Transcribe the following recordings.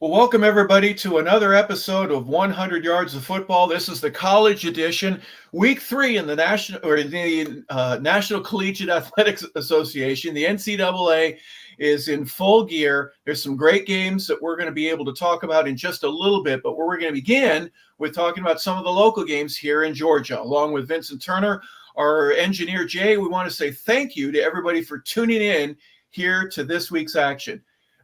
Well, welcome everybody to another episode of 100 Yards of Football. This is the college edition, week 3 in the National Collegiate Athletics Association. The NCAA is in full gear. There's some great games that we're going to be able to talk about in just a little bit, but we're going to begin with talking about some of the local games here in Georgia. Along with Vincent Turner, our engineer Jay, we want to say thank you to everybody for tuning in here to this week's action.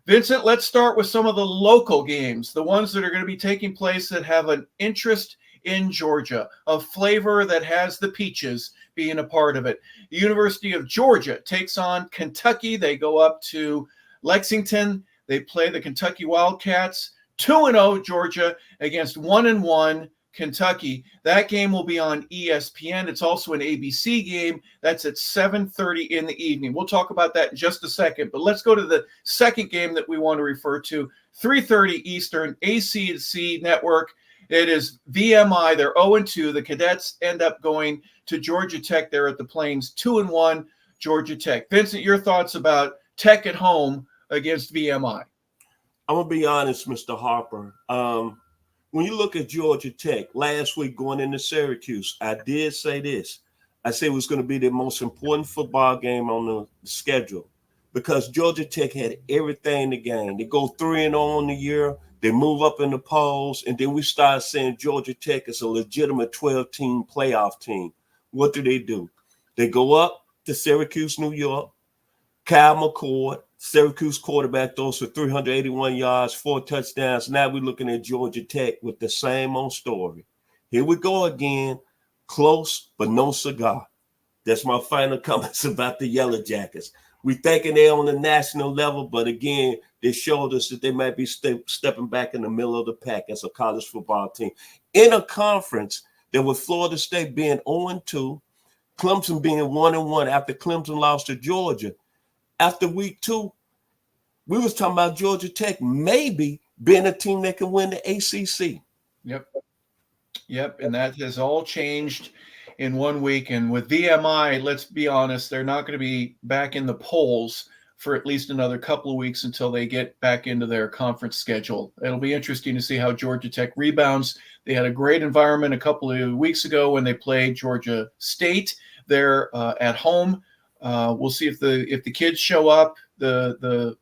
Vincent, let's start with some of the local games, the ones that are going to be taking place that have an interest in Georgia, a flavor that has the peaches being a part of it. The University of Georgia takes on Kentucky. They go up to Lexington. They play the Kentucky Wildcats. 2-0 Georgia against 1-1 Kentucky. That game will be on ESPN. It's also an ABC game. That's at 7:30 in the evening. We'll talk about that in just a second, but let's go to the second game that we want to refer to. 3:30 Eastern, ACC Network. It is VMI. They're 0-2. The Cadets end up going to Georgia Tech. They're at the Plains. 2-1 Georgia Tech. Vincent, your thoughts about Tech at home against VMI? I'm going to be honest, Mr. Harper. When you look at Georgia Tech, last week going into Syracuse, I did say this. I said it was going to be the most important football game on the schedule because Georgia Tech had everything to gain. They go 3-0 on the year. They move up in the polls, and then we start saying Georgia Tech is a legitimate 12-team playoff team. What do? They go up to Syracuse, New York. Kyle McCord, Syracuse quarterback, throws for 381 yards, 4 touchdowns. Now we're looking at Georgia Tech with the same old story. Here we go again, close but no cigar. That's my final comments about the Yellow Jackets. We're thinking they're on the national level, but again, they showed us that they might be stepping back in the middle of the pack as a college football team. In a conference that with Florida State being 0-2, Clemson being 1-1 after Clemson lost to Georgia. After week 2, we was talking about Georgia Tech maybe being a team that can win the ACC. Yep, and that has all changed in 1 week. And with VMI, let's be honest, they're not going to be back in the polls for at least another couple of weeks until they get back into their conference schedule. It'll be interesting to see how Georgia Tech rebounds. They had a great environment a couple of weeks ago when they played Georgia State there at home. We'll see if the kids show up, the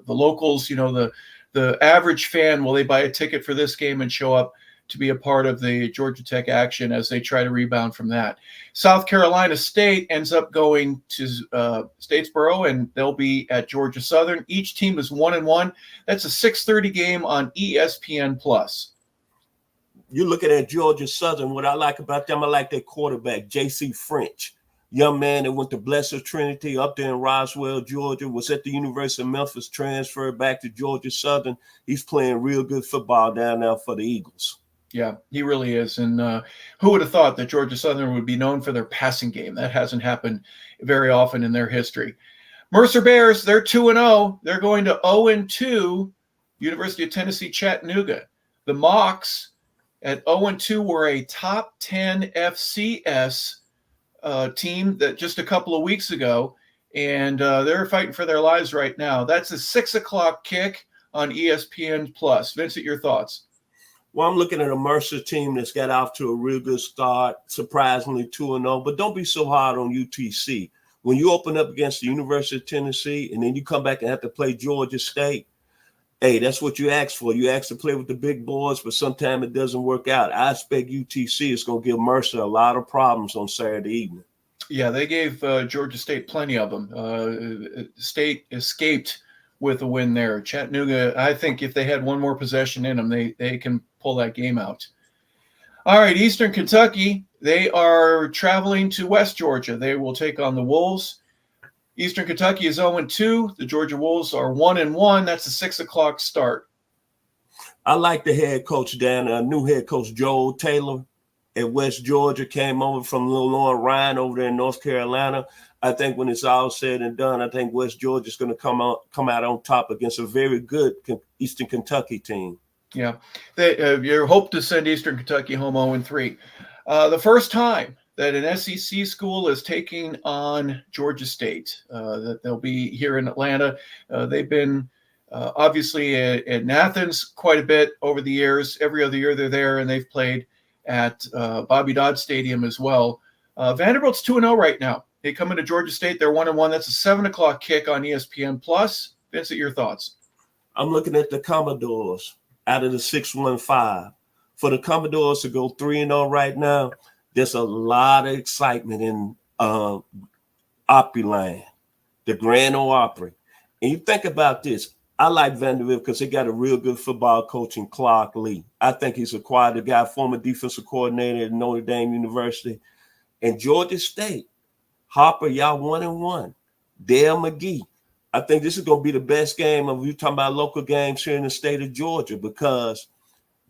locals, the average fan, will they buy a ticket for this game and show up to be a part of the Georgia Tech action as they try to rebound from that. South Carolina State ends up going to Statesboro, and they'll be at Georgia Southern. Each team is 1-1. That's a 6:30 game on ESPN+. You're looking at Georgia Southern. What I like about them, I like their quarterback, J.C. French. Young man that went to Blessed Trinity up there in Roswell, Georgia, was at the University of Memphis, transferred back to Georgia Southern. He's playing real good football down there for the Eagles. Yeah, he really is. And who would have thought that Georgia Southern would be known for their passing game? That hasn't happened very often in their history. Mercer Bears, they're 2-0. They're going to 0-2 University of Tennessee, Chattanooga. The Mocs at 0-2 were a top 10 FCS team that just a couple of weeks ago, and they're fighting for their lives right now. That's a 6:00 kick on ESPN+. Vincent, your thoughts? Well, I'm looking at a Mercer team that's got off to a real good start, surprisingly 2-0, but don't be so hard on UTC. When you open up against the University of Tennessee and then you come back and have to play Georgia State, hey, that's what you ask for. You ask to play with the big boys, but sometimes it doesn't work out. I expect UTC is going to give Mercer a lot of problems on Saturday evening. Yeah, they gave Georgia State plenty of them. State escaped with a win there. Chattanooga, I think if they had one more possession in them, they can pull that game out. All right, Eastern Kentucky, they are traveling to West Georgia. They will take on the Wolves. Eastern Kentucky is 0-2. The Georgia Wolves are 1-1. That's a 6:00 start. I like the head coach down there, new head coach Joel Taylor at West Georgia, came over from Lil Lauren Ryan over there in North Carolina. I think when it's all said and done, I think West Georgia is going to come out on top against a very good Eastern Kentucky team. Yeah, you hope to send Eastern Kentucky home 0-3. The first time that an SEC school is taking on Georgia State, that they'll be here in Atlanta. They've been obviously in Athens quite a bit over the years. Every other year they're there, and they've played at Bobby Dodd Stadium as well. Vanderbilt's 2-0 right now. They come into Georgia State. They're 1-1. That's a 7 o'clock kick on ESPN+. Vincent, your thoughts? I'm looking at the Commodores out of the 615. For the Commodores to go 3-0 right now, there's a lot of excitement in Opryland, the Grand Ole Opry. And you think about this. I like Vanderbilt because they got a real good football coach in Clark Lee. I think he's acquired a guy, former defensive coordinator at Notre Dame University. And Georgia State, Harper, y'all 1-1. Dale McGee. I think this is going to be the best game of you talking about local games here in the state of Georgia, because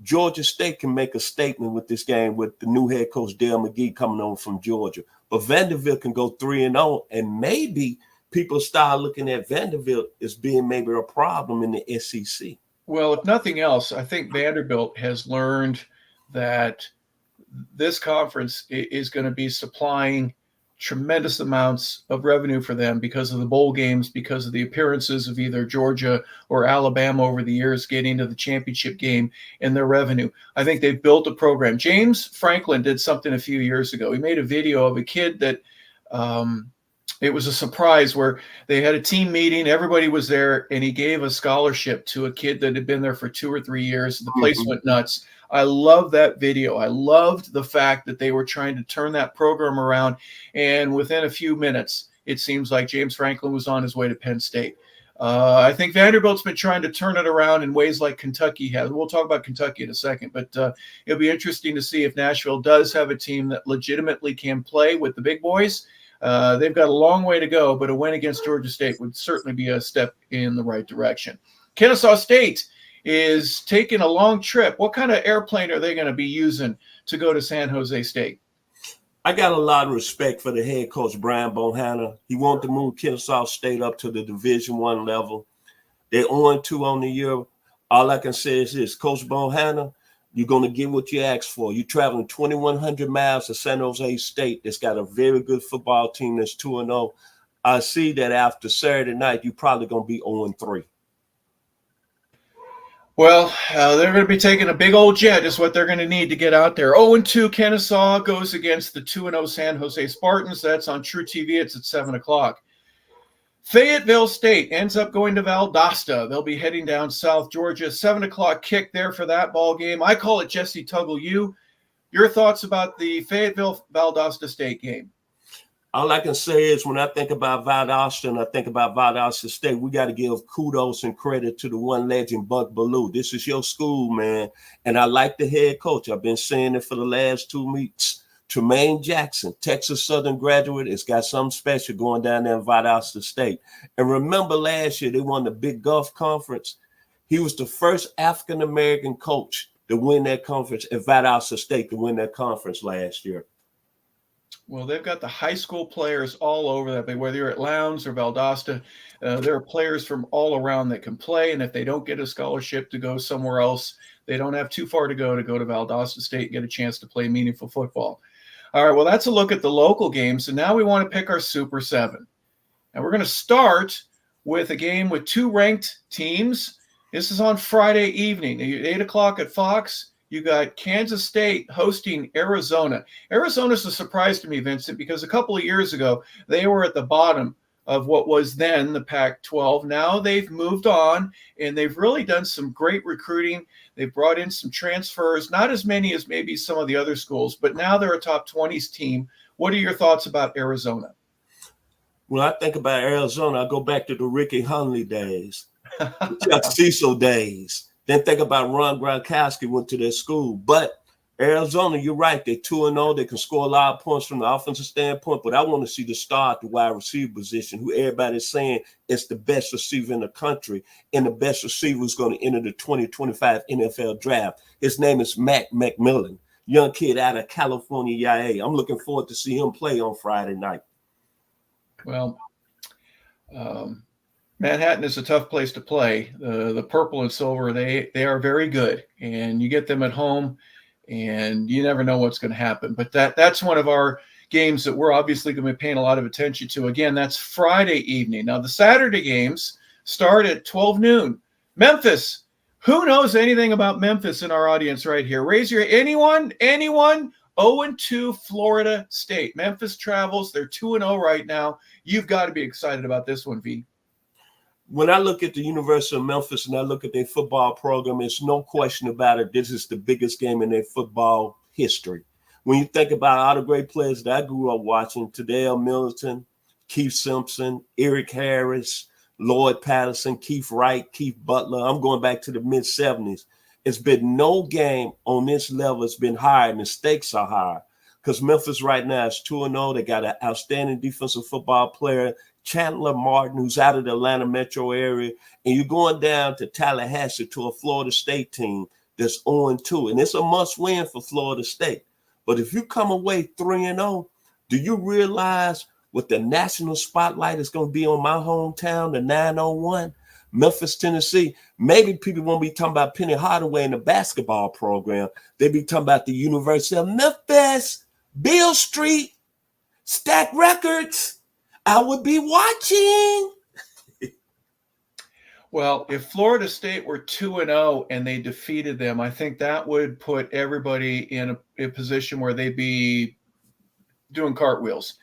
Georgia State can make a statement with this game with the new head coach Dale McGee coming over from Georgia. But Vanderbilt can go 3-0, and maybe people start looking at Vanderbilt as being maybe a problem in the SEC. Well, if nothing else, I think Vanderbilt has learned that this conference is going to be supplying tremendous amounts of revenue for them because of the bowl games, because of the appearances of either Georgia or Alabama over the years getting to the championship game and their revenue. I think they've built a program. James Franklin did something a few years ago. He made a video of a kid that it was a surprise where they had a team meeting. Everybody was there, and he gave a scholarship to a kid that had been there for 2 or 3 years. The place went nuts. I love that video. I loved the fact that they were trying to turn that program around. And within a few minutes, it seems like James Franklin was on his way to Penn State. I think Vanderbilt's been trying to turn it around in ways like Kentucky has. We'll talk about Kentucky in a second, but it'll be interesting to see if Nashville does have a team that legitimately can play with the big boys. They've got a long way to go, but a win against Georgia State would certainly be a step in the right direction. Kennesaw State is taking a long trip. What kind of airplane are they going to be using to go to San Jose State? I got a lot of respect for the head coach, Brian Bohanna. He wanted to move Kennesaw State up to the Division I level. They're 0-2 on the year. All I can say is this, Coach Bohanna, you're going to get what you ask for. You're traveling 2,100 miles to San Jose State that's got a very good football team that's 2-0. I see that after Saturday night, you're probably going to be 0-3. Well, they're going to be taking a big old jet is what they're going to need to get out there. 0-2 Kennesaw goes against the 2-0 San Jose Spartans. That's on True TV. It's at 7 o'clock. Fayetteville State ends up going to Valdosta. They'll be heading down South Georgia. 7 o'clock kick there for that ball game. I call it Jesse Tuggle U. Your thoughts about the Fayetteville-Valdosta State game? All I can say is when I think about Valdosta and I think about Valdosta State, we got to give kudos and credit to the one legend, Buck Bellew. This is your school, man. And I like the head coach. I've been saying it for the last 2 weeks. Tremaine Jackson, Texas Southern graduate, has got something special going down there in Valdosta State. And remember last year, they won the Big Gulf Conference. He was the first African-American coach to win that conference at Valdosta State, to win that conference last year. Well, they've got the high school players all over that. Whether you're at Lowndes or Valdosta, there are players from all around that can play. And if they don't get a scholarship to go somewhere else, they don't have too far to go to Valdosta State and get a chance to play meaningful football. All right, well, that's a look at the local games. And now we want to pick our Super 7. And we're going to start with a game with 2 ranked teams. This is on Friday evening, 8 o'clock at Fox. You got Kansas State hosting Arizona. Arizona's a surprise to me, Vincent, because a couple of years ago, they were at the bottom of what was then the Pac-12. Now they've moved on, and they've really done some great recruiting. They've brought in some transfers, not as many as maybe some of the other schools, but now they're a top 20s team. What are your thoughts about Arizona? When I think about Arizona, I go back to the Ricky Hundley days, the Chuck Cecil days. Then think about Ron Gronkowski went to their school. But Arizona, you're right. They're 2-0. They can score a lot of points from the offensive standpoint. But I want to see the star at the wide receiver position, who everybody's saying is the best receiver in the country. And the best receiver is going to enter the 2025 NFL draft. His name is Matt McMillan, young kid out of California, YA. I'm looking forward to see him play on Friday night. Well, Manhattan is a tough place to play. The purple and silver, they are very good, and you get them at home, and you never know what's going to happen. But that's one of our games that we're obviously going to be paying a lot of attention to. Again, that's Friday evening. Now, the Saturday games start at 12 noon. Memphis. Who knows anything about Memphis in our audience right here? Raise your anyone? 0-2 Florida State. Memphis travels. They're 2-0 right now. You've got to be excited about this one, V. When I look at the University of Memphis and I look at their football program, it's no question about it. This is the biggest game in their football history. When you think about all the great players that I grew up watching, Tadale Middleton, Keith Simpson, Eric Harris, Lloyd Patterson, Keith Wright, Keith Butler. I'm going back to the mid-'70s. It's been no game on this level that's been higher, and the stakes are higher because Memphis right now is 2-0. They got an outstanding defensive football player, Chandler Martin, who's out of the Atlanta metro area, and you're going down to Tallahassee to a Florida State team that's 0-2, and it's a must-win for Florida State. But if you come away 3-0, do you realize what the national spotlight is going to be on my hometown, the 901, Memphis, Tennessee? Maybe people won't be talking about Penny Hardaway in the basketball program. They'll be talking about the University of Memphis, Beale Street, Stack Records. I would be watching. Well, if Florida State were 2-0 and they defeated them, I think that would put everybody in a position where they'd be doing cartwheels.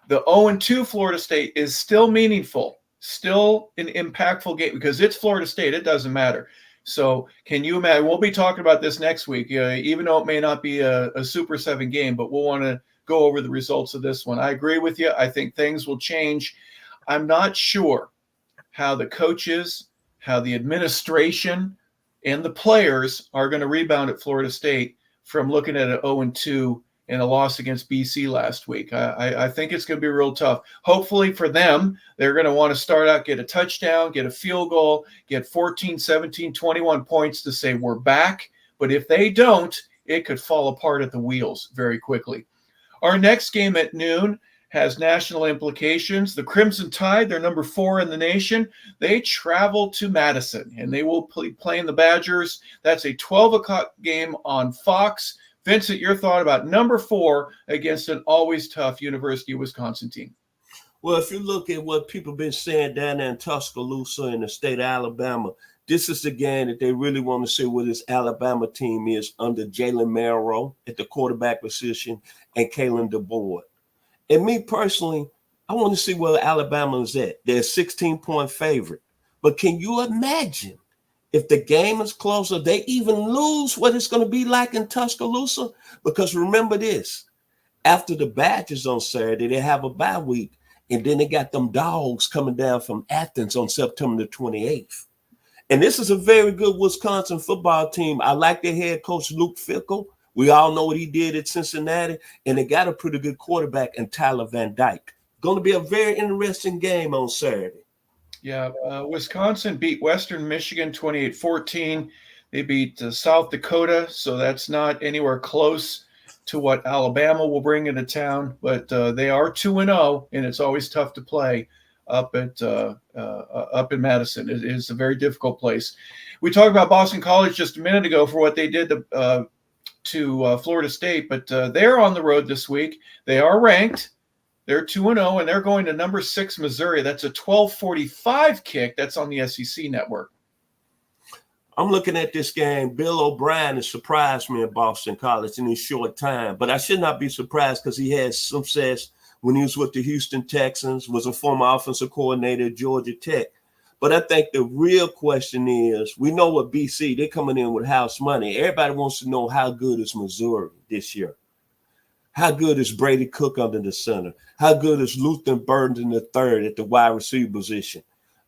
The 0-2 Florida State is still meaningful, still an impactful game because it's Florida State. It doesn't matter. So can you imagine? We'll be talking about this next week, even though it may not be a Super 7 game, but we'll want to go over the results of this one. I agree with you. I think things will change. I'm not sure how the coaches, how the administration, and the players are going to rebound at Florida State from looking at an 0-2 and a loss against BC last week. I think it's going to be real tough. Hopefully for them, they're going to want to start out, get a touchdown, get a field goal, get 14, 17, 21 points to say we're back. But if they don't, it could fall apart at the wheels very quickly. Our next game at noon has national implications. The Crimson Tide, they're number 4 in the nation. They travel to Madison, and they will play playing the Badgers. That's a 12 o'clock game on Fox. Vincent, your thought about number 4 against an always tough University of Wisconsin team? Well, if you look at what people have been saying down there in Tuscaloosa in the state of Alabama, this is the game that they really want to see what this Alabama team is under Jalen Milroe at the quarterback position and Kalen DeBoer. And me personally, I want to see where Alabama is at. They're a 16-point favorite. But can you imagine if the game is closer, they even lose, what it's going to be like in Tuscaloosa? Because remember this, after the Badgers on Saturday, they have a bye week, and then they got them Dogs coming down from Athens on September the 28th. And this is a very good Wisconsin football team. I like their head coach, Luke Fickell. We all know what he did at Cincinnati, and they got a pretty good quarterback in Tyler Van Dyke. Going to be a very interesting game on Saturday. Yeah, Wisconsin beat Western Michigan 28-14. They beat South Dakota, so that's not anywhere close to what Alabama will bring into town. But they are 2-0, and it's always tough to play up in Madison. It is a very difficult place. We talked about Boston College just a minute ago for what they did to Florida State, but they're on the road this week. They are ranked. They're 2-0, and they're going to number 6 Missouri. That's a 12:45 kick. That's on the SEC network. I'm looking at this game. Bill O'Brien has surprised me at Boston College in his short time, but I should not be surprised because he had some success when he was with the Houston Texans, was a former offensive coordinator at Georgia Tech. But I think the real question is, we know what BC, they're coming in with house money. Everybody wants to know how good is Missouri this year. How good is Brady Cook under the center? How good is Luther Burden III at the wide receiver position?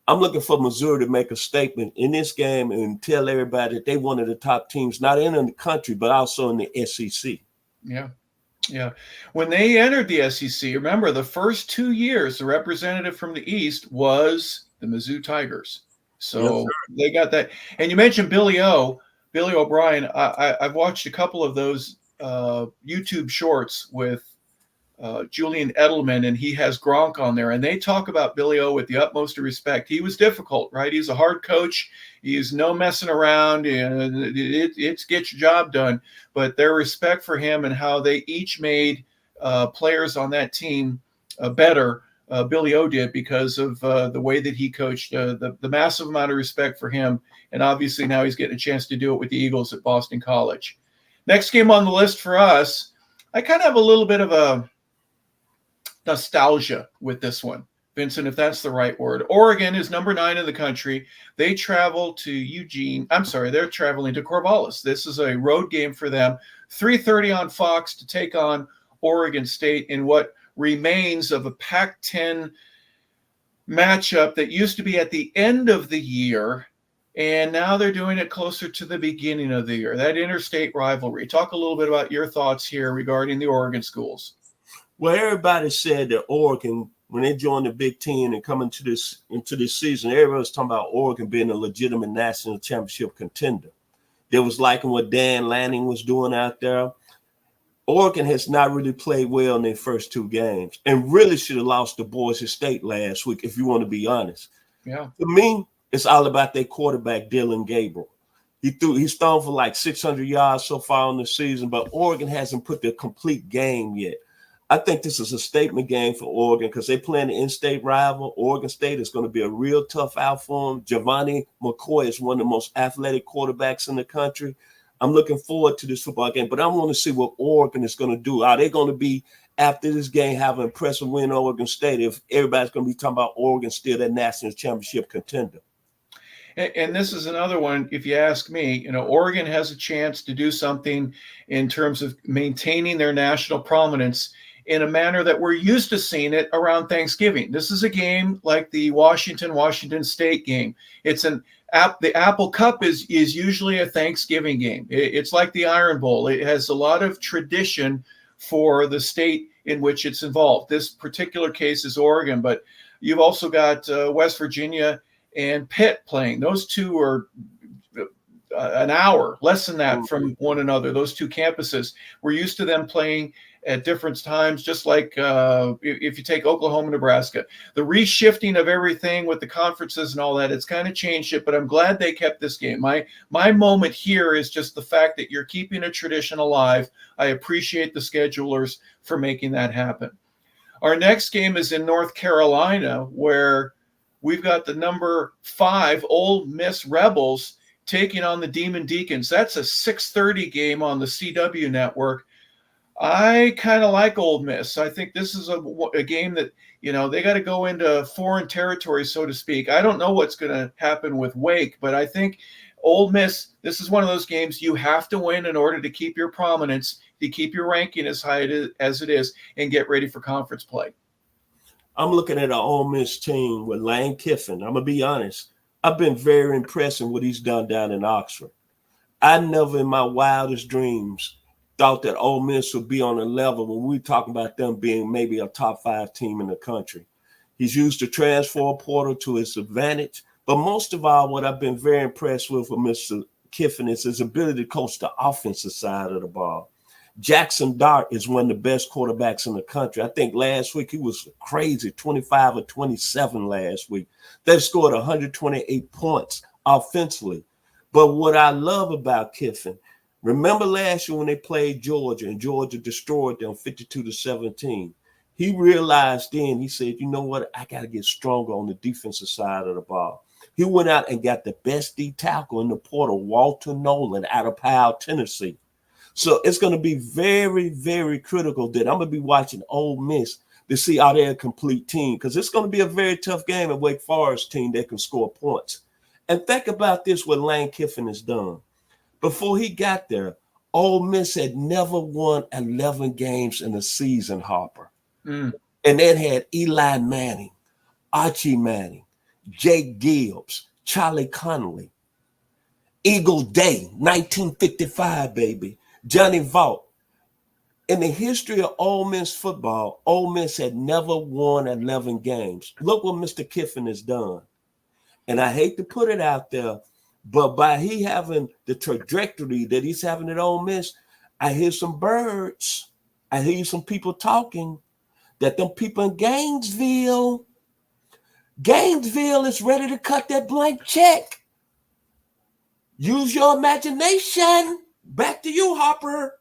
I'm looking for Missouri to make a statement in this game and tell everybody that they're one of the top teams, not in the country, but also in the SEC. Yeah. Yeah. When they entered the SEC, remember the first 2 years, the representative from the East was the Mizzou Tigers. So they got that. And you mentioned Billy O'Brien. I've watched a couple of those YouTube shorts with Julian Edelman, and he has Gronk on there, and they talk about Billy O with the utmost of respect. He was difficult, right? He's a hard coach. He's no messing around, and it's get your job done. But their respect for him and how they each made players on that team better Billy O did because of the way that he coached, the massive amount of respect for him. And obviously now he's getting a chance to do it with the Eagles at Boston College. Next game on the list for us, I kind of have a little bit of a nostalgia with this one, Vincent, if that's the right word. Oregon is number 9 in the country. They travel to they're traveling to Corvallis. This is a road game for them. 3:30 on Fox to take on Oregon State in what remains of a Pac-10 matchup that used to be at the end of the year, and now they're doing it closer to the beginning of the year, that interstate rivalry. Talk a little bit about your thoughts here regarding the Oregon schools. Well, everybody said that Oregon, when they joined the Big Ten and come into this season, everybody was talking about Oregon being a legitimate national championship contender. They was liking what Dan Lanning was doing out there. Oregon has not really played well in their first 2 games and really should have lost to Boise State last week, if you want to be honest. Yeah. To me, it's all about their quarterback, Dylan Gabriel. He's thrown for like 600 yards so far in the season, but Oregon hasn't put their complete game yet. I think this is a statement game for Oregon because they play an in-state rival. Oregon State is going to be a real tough out for them. Giovanni McCoy is one of the most athletic quarterbacks in the country. I'm looking forward to this football game, but I want to see what Oregon is going to do. Are they going to be, after this game, have an impressive win Oregon State if everybody's going to be talking about Oregon still that national championship contender? And this is another one, if you ask me, Oregon has a chance to do something in terms of maintaining their national prominence in a manner that we're used to seeing it around Thanksgiving. This is a game like the Washington State game. The Apple Cup is usually a Thanksgiving game. It's like the Iron Bowl. It has a lot of tradition for the state in which it's involved. This particular case is Oregon, but you've also got West Virginia and Pitt playing. Those two are an hour, less than that from one another, those 2 campuses. We're used to them playing at different times, just like if you take Oklahoma, Nebraska. The reshifting of everything with the conferences and all that, it's kind of changed it, but I'm glad they kept this game. My moment here is just the fact that you're keeping a tradition alive. I appreciate the schedulers for making that happen. Our next game is in North Carolina, where we've got the number 5 Ole Miss Rebels taking on the Demon Deacons. That's a 6:30 game on the CW network. I kind of like Ole Miss. I think this is a game that, they got to go into foreign territory, so to speak. I don't know what's going to happen with Wake, but I think Ole Miss, this is one of those games you have to win in order to keep your prominence, to keep your ranking as high as it is, and get ready for conference play. I'm looking at an Ole Miss team with Lane Kiffin. I'm going to be honest. I've been very impressed in what he's done down in Oxford. I never in my wildest dreams thought that Ole Miss would be on a level when we talking about them being maybe a top 5 team in the country. He's used the transfer portal to his advantage. But most of all, what I've been very impressed with Mr. Kiffin is his ability to coach the offensive side of the ball. Jackson Dart is one of the best quarterbacks in the country. I think last week he was crazy, 25 or 27 last week. They scored 128 points offensively. But what I love about Kiffin, remember last year when they played Georgia and Georgia destroyed them 52-17. He realized then, he said, you know what? I got to get stronger on the defensive side of the ball. He went out and got the best D tackle in the portal, Walter Nolan, out of Powell, Tennessee. So it's going to be very, very critical that I'm going to be watching Ole Miss to see how they're a complete team, because it's going to be a very tough game at Wake Forest team that can score points. And think about this, what Lane Kiffin has done. Before he got there, Ole Miss had never won 11 games in a season, Harper. And that had Eli Manning, Archie Manning, Jake Gibbs, Charlie Connolly, Eagle Day, 1955, baby, Johnny Vaught. In the history of Ole Miss football, Ole Miss had never won 11 games. Look what Mr. Kiffin has done. And I hate to put it out there, but by he having the trajectory that he's having at Ole Miss, I hear some birds. I hear some people talking that them people in Gainesville is ready to cut that blank check. Use your imagination. Back to you, Harper.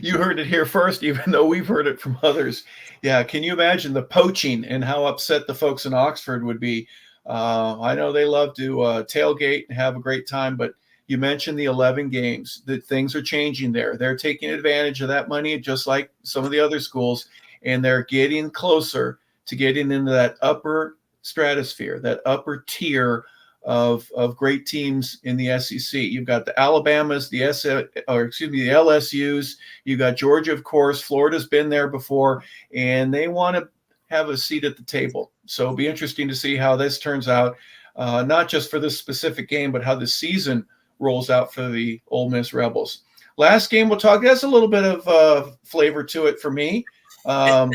You heard it here first, even though we've heard it from others. Yeah, can you imagine the poaching and how upset the folks in Oxford would be? I know they love to tailgate and have a great time, but you mentioned the 11 games, that things are changing there. They're taking advantage of that money, just like some of the other schools, and they're getting closer to getting into that upper stratosphere, that upper tier of great teams in the SEC. You've got the Alabamas, the LSUs. You've got Georgia, of course. Florida's been there before, and they want to have a seat at the table. So it'll be interesting to see how this turns out, not just for this specific game, but how the season rolls out for the Ole Miss Rebels. Last game we'll talk. That's a little bit of flavor to it for me. The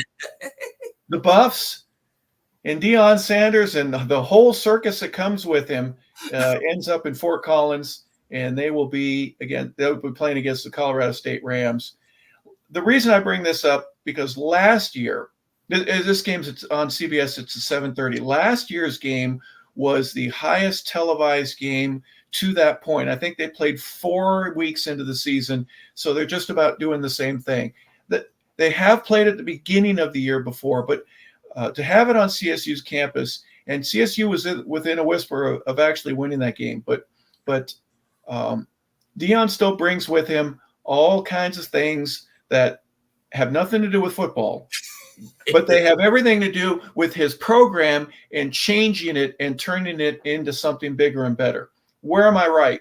Buffs. And Deion Sanders and the whole circus that comes with him ends up in Fort Collins, and they'll be playing against the Colorado State Rams. The reason I bring this up, because last year, this game's on CBS, it's at 7:30. Last year's game was the highest televised game to that point. I think they played 4 weeks into the season, so they're just about doing the same thing. That they have played at the beginning of the year before, but to have it on CSU's campus, and CSU was within a whisper of actually winning that game, but Deion still brings with him all kinds of things that have nothing to do with football, but they have everything to do with his program and changing it and turning it into something bigger and better. Where am I right?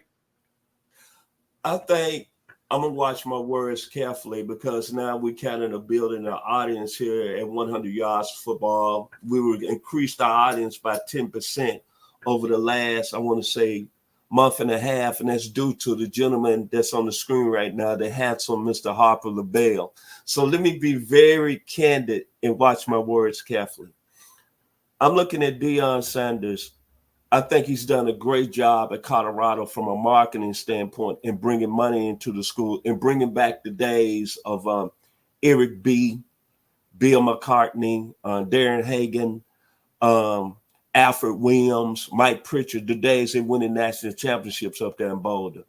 I think I'm going to watch my words carefully, because now we kind of building an audience here at 100 Yards Football. We will increase our audience by 10% over the last, I want to say, month and a half, and that's due to the gentleman that's on the screen right now, the handsome Mr. Harper LeBel. So let me be very candid and watch my words carefully. I'm looking at Deion Sanders. I think he's done a great job at Colorado from a marketing standpoint and bringing money into the school and bringing back the days of Eric B., Bill McCartney, Darren Hagan, Alfred Williams, Mike Pritchard, the days they winning national championships up there in Boulder.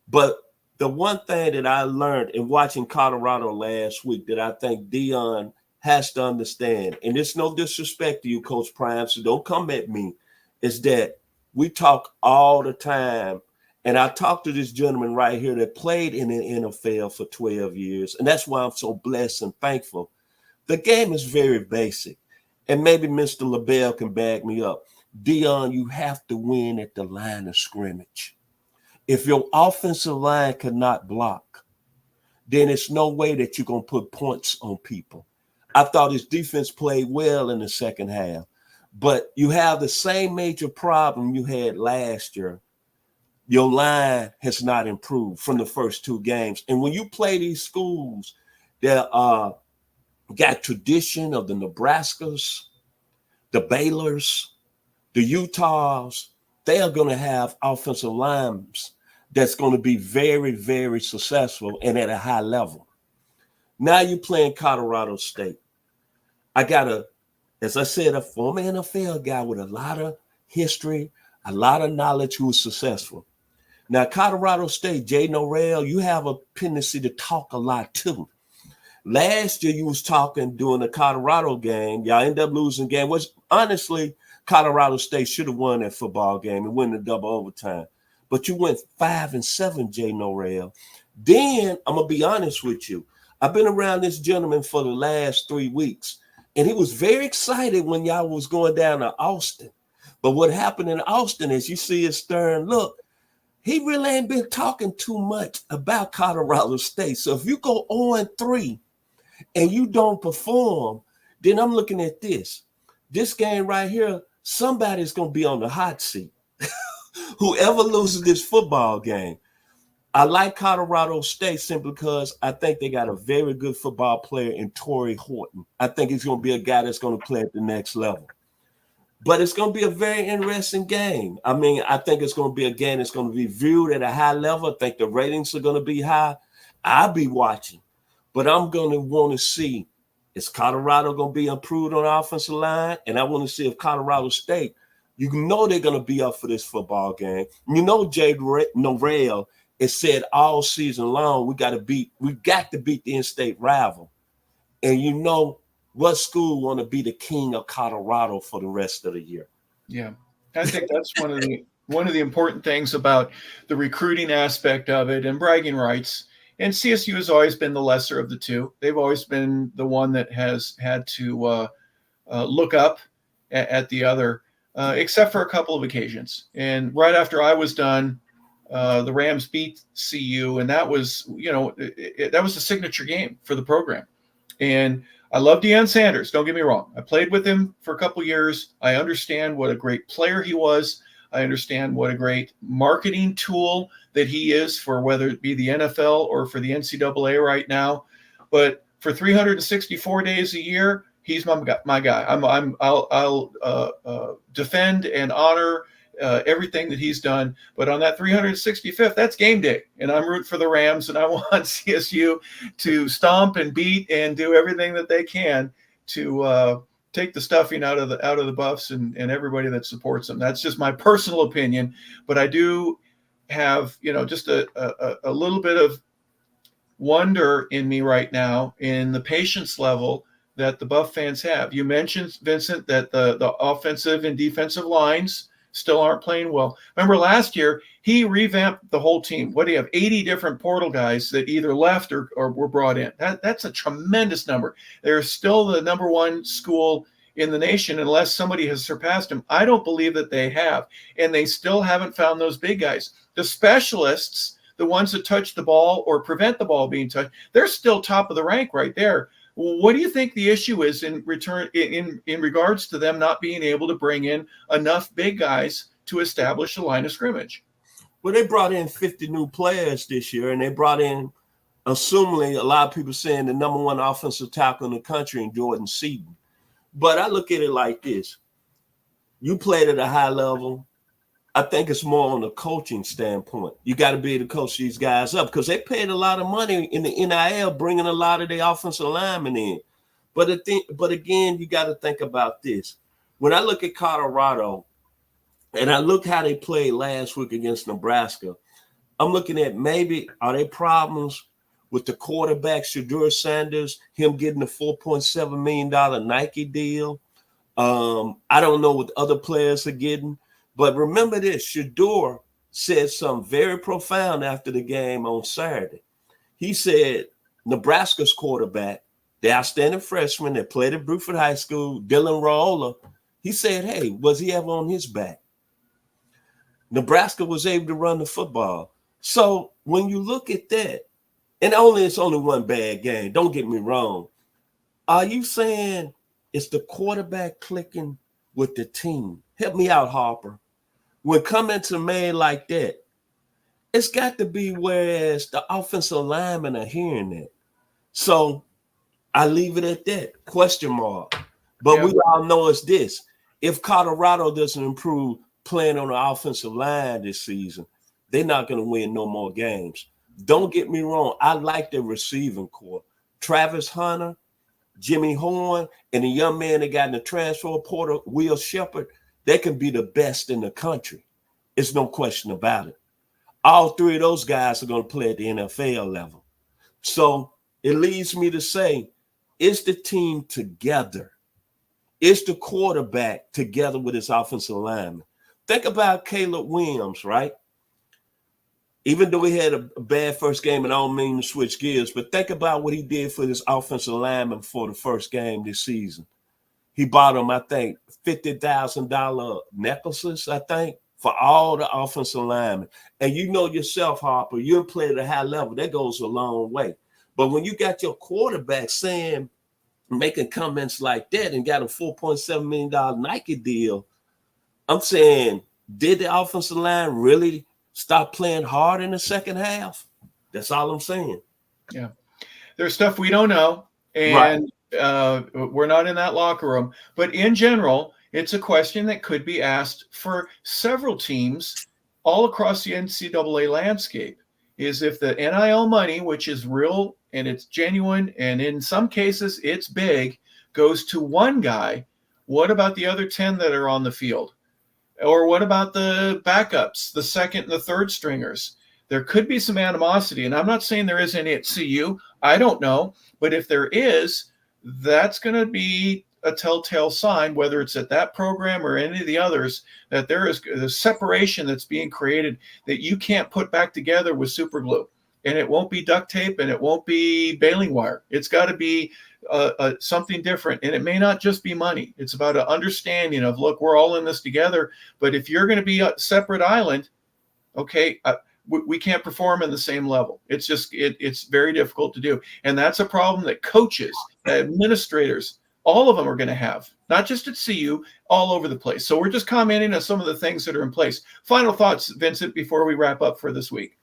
But the one thing that I learned in watching Colorado last week that I think Deion has to understand, and it's no disrespect to you, Coach Prime, so don't come at me, is that we talk all the time. And I talked to this gentleman right here that played in the NFL for 12 years. And that's why I'm so blessed and thankful. The game is very basic. And maybe Mr. LeBel can back me up. Deion, you have to win at the line of scrimmage. If your offensive line cannot block, then it's no way that you're going to put points on people. I thought his defense played well in the second half. But you have the same major problem you had last year. Your line has not improved from the first 2 games. And when you play these schools that got tradition of the Nebraskas, the Baylors, the Utahs, they are going to have offensive lines that's going to be very, very successful and at a high level. Now you're playing Colorado State. As I said, a former NFL guy with a lot of history, a lot of knowledge who was successful. Now, Colorado State, Jay Norrell, you have a tendency to talk a lot too. Last year, you was talking during the Colorado game. Y'all end up losing game, which honestly, Colorado State should have won that football game and win the double overtime. But you went 5-7, Jay Norrell. Then, I'm going to be honest with you. I've been around this gentleman for the last 3 weeks. And he was very excited when y'all was going down to Austin. But what happened in Austin is you see his stern look. He really ain't been talking too much about Colorado State. So if you go 0-3 and you don't perform, then I'm looking at this. This game right here, somebody's going to be on the hot seat. Whoever loses this football game. I like Colorado State simply because I think they got a very good football player in Torrey Horton. I think he's going to be a guy that's going to play at the next level. But it's going to be a very interesting game. I mean, I think it's going to be a game that's going to be viewed at a high level. I think the ratings are going to be high. I'll be watching. But I'm going to want to see, is Colorado going to be improved on the offensive line? And I want to see if Colorado State, you know they're going to be up for this football game. You know Jay Norrell it said all season long, we got to beat the in-state rival. And you know what school want to be the king of Colorado for the rest of the year? Yeah, I think that's one of the important things about the recruiting aspect of it and bragging rights. And CSU has always been the lesser of the two. They've always been the one that has had to look up at the other, except for a couple of occasions. And right after I was done, the Rams beat CU, and that was, that was a signature game for the program. And I love Deion Sanders. Don't get me wrong. I played with him for a couple years. I understand what a great player he was. I understand what a great marketing tool that he is for whether it be the NFL or for the NCAA right now. But for 364 days a year, he's my guy. I'll defend and honor everything that he's done. But on that 365th, that's game day. And I'm rooting for the Rams, and I want CSU to stomp and beat and do everything that they can to take the stuffing out of the Buffs and everybody that supports them. That's just my personal opinion. But I do have, just a little bit of wonder in me right now in the patience level that the Buff fans have. You mentioned, Vincent, that the offensive and defensive lines still aren't playing well. Remember last year, he revamped the whole team. What do you have? 80 different portal guys that either left or were brought in. That's a tremendous number. They're still the number one school in the nation unless somebody has surpassed them. I don't believe that they have. And they still haven't found those big guys. The specialists, the ones that touch the ball or prevent the ball being touched, they're still top of the rank right there. What do you think the issue is in regards to them not being able to bring in enough big guys to establish a line of scrimmage? Well, they brought in 50 new players this year, and they brought in, assumingly, a lot of people saying the number one offensive tackle in the country in Jordan Seaton. But I look at it like this. You played at a high level. I think it's more on the coaching standpoint. You got to be able to coach these guys up because they paid a lot of money in the NIL, bringing a lot of their offensive linemen in. But again, you got to think about this. When I look at Colorado and I look how they played last week against Nebraska, I'm looking at maybe are there problems with the quarterback, Shedeur Sanders, him getting a $4.7 million Nike deal? I don't know what other players are getting. But remember this, Shedeur said something very profound after the game on Saturday. He said Nebraska's quarterback, the outstanding freshman that played at Bruford High School, Dylan Raiola, he said, hey, was he ever on his back? Nebraska was able to run the football. So when you look at that, and it's only one bad game, don't get me wrong. Are you saying it's the quarterback clicking with the team? Help me out, Harper. When coming to man like that, it's got to be whereas the offensive linemen are hearing that. So I leave it at that, question mark. But we all know it's this. If Colorado doesn't improve playing on the offensive line this season, they're not going to win no more games. Don't get me wrong. I like their receiving core. Travis Hunter, Jimmy Horn, and the young man that got in the transfer portal, Will Shepard, they can be the best in the country. It's no question about it. All three of those guys are going to play at the NFL level. So it leads me to say, is the team together? Is the quarterback together with his offensive lineman? Think about Caleb Williams, right? Even though he had a bad first game, and I don't mean to switch gears, but think about what he did for his offensive lineman for the first game this season. He bought him, I think, $50,000 necklaces, I think, for all the offensive linemen. And you know yourself, Harper, you play at a high level. That goes a long way. But when you got your quarterback making comments like that and got a $4.7 million Nike deal, I'm saying, did the offensive line really stop playing hard in the second half? That's all I'm saying. Yeah. There's stuff we don't know. And right. We're not in that locker room. But in general, it's a question that could be asked for several teams all across the NCAA landscape, is if the NIL money, which is real and it's genuine, and in some cases it's big, goes to one guy, what about the other 10 that are on the field? Or what about the backups, the second and the third stringers? there could be some animosity. And I'm not saying there is any at CU. I don't know. But if there is, that's going to be a telltale sign, whether it's at that program or any of the others, that there is a separation that's being created that you can't put back together with super glue. And it won't be duct tape and it won't be baling wire. It's got to be something different. And it may not just be money. It's about an understanding of, look, we're all in this together. But if you're going to be a separate island, okay, we can't perform in the same level. It's just, it's very difficult to do. And that's a problem that coaches, administrators, all of them are going to have, not just at CU, all over the place. So we're just commenting on some of the things that are in place. Final thoughts, Vincent, before we wrap up for this week.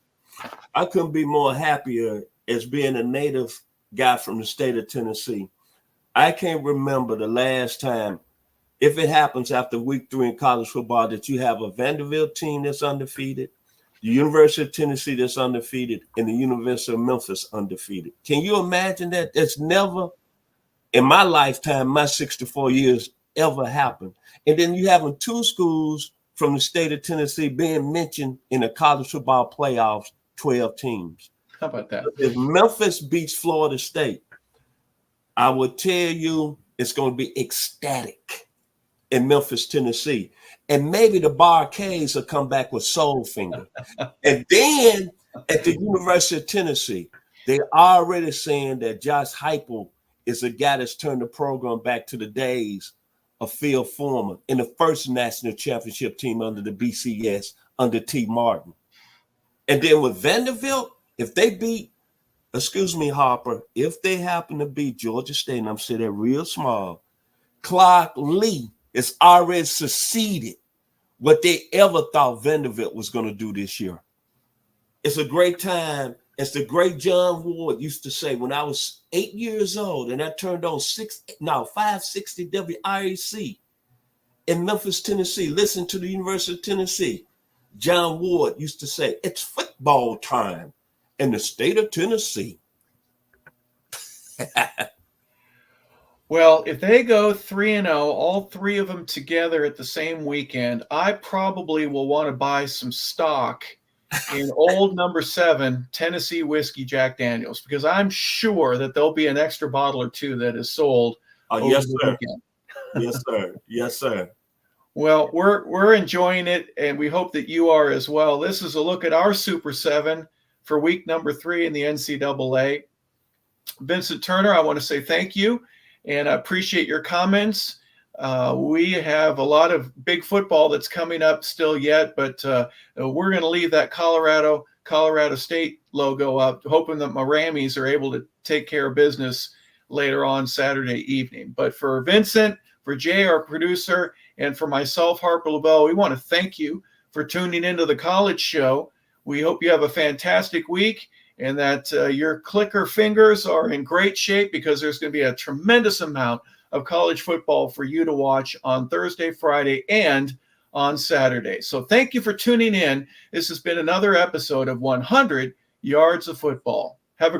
I couldn't be more happier as being a native guy from the state of Tennessee. I can't remember the last time, if it happens after week 3 in college football, that you have a Vanderbilt team that's undefeated, the University of Tennessee that's undefeated, and the University of Memphis undefeated. Can you imagine that? That's never in my lifetime, my 64 years, ever happened. And then you having 2 schools from the state of Tennessee being mentioned in the college football playoffs, 12 teams. How about that? If Memphis beats Florida State, I would tell you it's going to be ecstatic in Memphis, Tennessee. And maybe the Barcades will come back with Soul Finger. And then at the University of Tennessee, they're already saying that Josh Heupel is a guy that's turned the program back to the days of Phil Foreman in the first national championship team under the BCS under T. Martin. And then with Vanderbilt, if they beat, Harper, if they happen to beat Georgia State, and I'm saying that real small, Clark Lee has already succeeded what they ever thought Vanderbilt was going to do this year. It's a great time. As the great John Ward used to say, when I was 8 years old and I turned on 560 WIAC in Memphis, Tennessee, listen to the University of Tennessee. John Ward used to say, it's football time in the state of Tennessee. Well, if they go 3-0, all 3 of them together at the same weekend, I probably will want to buy some stock in old number 7 Tennessee whiskey Jack Daniels, because I'm sure that there'll be an extra bottle or 2 that is sold. Yes, sir. Yes, sir. Yes, sir. Well, we're enjoying it, and we hope that you are as well. This is a look at our Super 7 for week number 3 in the NCAA. Vincent Turner, I want to say thank you, and I appreciate your comments. We have a lot of big football that's coming up still yet, but we're going to leave that Colorado State logo up, hoping that my Rammies are able to take care of business later on Saturday evening. But for Vincent, for Jay, our producer, and for myself, Harper LeBel, we want to thank you for tuning into the College Show. We hope you have a fantastic week and that your clicker fingers are in great shape, because there's going to be a tremendous amount of college football for you to watch on Thursday, Friday, and on Saturday. So thank you for tuning in. This has been another episode of 100 Yards of Football. Have a great